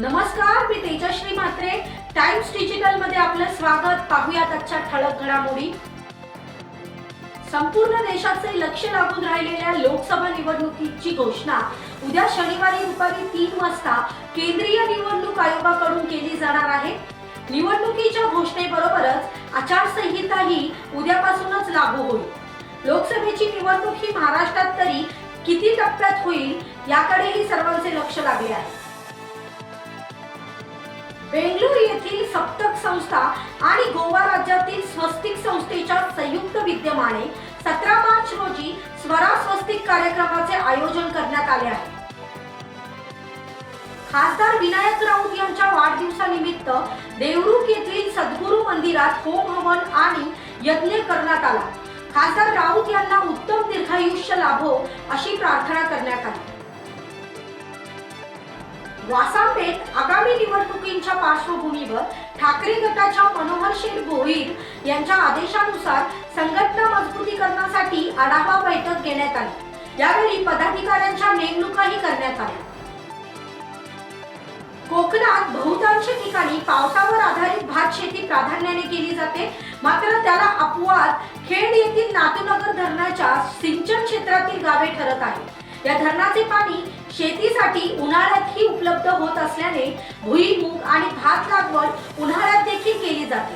नमस्कार, मी Tejashri Mhatre. Times digital मध्ये आपलं स्वागत. पाहूयात आजच्या ठळक घडामोडी. संपूर्ण देशाचे लक्ष लागून राहिलेल्या लोकसभा निवडणुकीची घोषणा उद्या शनिवारी दुपारी 3 वाजता केंद्रीय निवडणूक आयोगाकडून केली जाणार आहे. निवडणुकीच्या घोषणेबरोबरच आचारसंहिताही उद्यापासूनच लागू होईल. लोकसभेची निवडणूक ही महाराष्ट्रात तरी किती टप्प्यात होईल याकडेही सर्वांचे लक्ष लागले आहे. बेंगळुरू येथील सप्तक संस्था आणि गोवा राज्यातील स्वस्तिक संस्थेच्या संयुक्त विद्यमाने 17 मार्च रोजी स्वरा स्वस्तिक कार्यक्रमाचे आयोजन करण्यात आले आहे. खासदार विनायक राऊत यांच्या वाढदिवसानिमित्त देवरुख येथील सद्गुरू मंदिरात होम हवन आणि यज्ञ करण्यात आला. खासदार राऊत यांना उत्तम दीर्घायुष्य लाभो अशी प्रार्थना करण्यात आली. वासांपेठ आगामी निवडणुकींच्या पार्श्वभूमीवर ठाकरे गटाच्या मनोहर शेठ भोईर यांच्या आदेशानुसार संघटना मजबूतीकरणासाठी आढावा बैठक घेण्यात आली. यावेळी पदाधिकाऱ्यांच्या नेमणुकाही करण्यात आल्या. कोकणात बहुतांश ठिकाणी पावसावर आधारित भात शेती प्राधान्याने केली जाते. मात्र त्याला अपवाद खेड येथील नातूनगर धरणाच्या सिंचन क्षेत्रातील गावे ठरत आहे. या धरणाचे पाणी शेतीसाठी उन्हाळ्यातही उपलब्ध होत असल्याने भुईमूग आणि भात लागवड उन्हाळ्यात देखील केली जाते.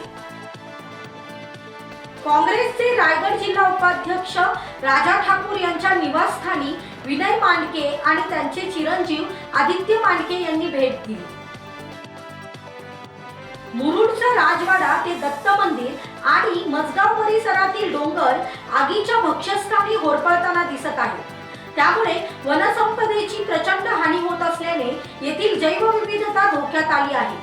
काँग्रेसचे रायगड जिल्हा उपाध्यक्ष राजा ठाकूर यांच्या निवासस्थानी विनय मांडके आणि त्यांचे चिरंजीव आदित्य मांडके यांनी भेट दिली. मुरुडचा राजवाडा ते दत्त मंदिर आणि मजगाव परिसरातील डोंगर आगीच्या भक्ष्यस्थानी होरपळताना दिसत आहे. त्यामुळे वनसंपदेची प्रचंड हानी होत असल्याने येथील जैवविविधता धोक्यात आली आहे.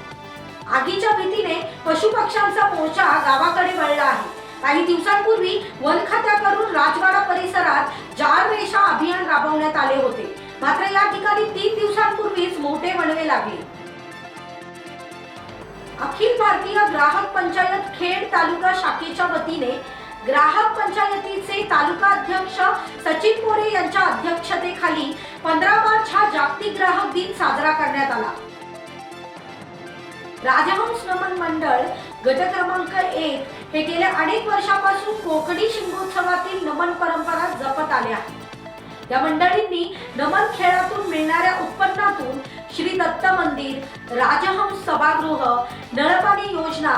आगीच्या भीतीने पशुपक्ष्यांचा मोर्चा गावाकडे वळला आहे. काही दिवसांपूर्वी वन खात्याकडून राजवाडा परिसरात जाळ रेषा अभियान राबवण्यात आले होते. मात्र या ठिकाणी 3 दिवसांपूर्वीच मोठे वणवे लागले. अखिल भारतीय ग्राहक पंचायत खेड तालुका शाखेच्या वतीने ग्राहक पंचायतीचे तालुका अध्यक्ष सचिन मोरे यांच्या अध्यक्षतेखाली 15 मार्च हा जागतिक ग्राहक दिन साजरा करण्यात आला. राजहंस नमन मंडळ गट क्रमांक 1 हे गेल्या अनेक वर्षांपासून कोकणी शिमगोत्सवातील नमन परंपरा जपत आले आहे. या मंडळींनी नमन खेळातून मिळणाऱ्या उत्पन्नातून श्री दत्त मंदिर, राजहंस सभागृह, नळपाणी योजना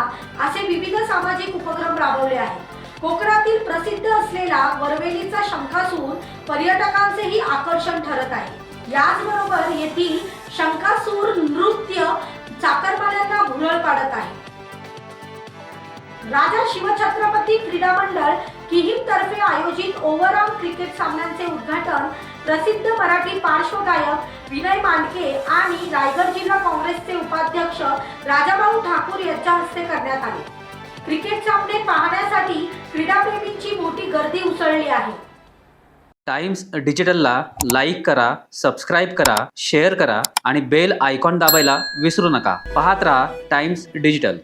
असे विविध सामाजिक उपक्रम राबवले आहेत. कोकणातील प्रसिद्ध असलेला वरवेलीचा शंखासूर पर्यटकांचेही आकर्षण ठरत आहे. याचबरोबर येथील शंखासूर नृत्य चाकरमान्यांना भुरळ पाडत आहे. राजा शिवछत्रपती क्रीडा मंडळ किहीम तर्फे आयोजित ओव्हरऑल क्रिकेट सामन्यांचे उद्घाटन प्रसिद्ध मराठी पार्श्वगायक विनय मांडके आणि रायगड जिल्हा काँग्रेसचे उपाध्यक्ष राजाभाऊ ठाकूर यांच्या हस्ते करण्यात आले. क्रिकेट सामने पाहण्यासाठी क्रीडाप्रेमींची मोठी गर्दी उसळली आहे. टाइम्स डिजिटलला लाईक करा, सबस्क्राईब करा, शेअर करा आणि बेल आयकॉन दाबायला विसरू नका. पाहत रहा टाइम्स डिजिटल.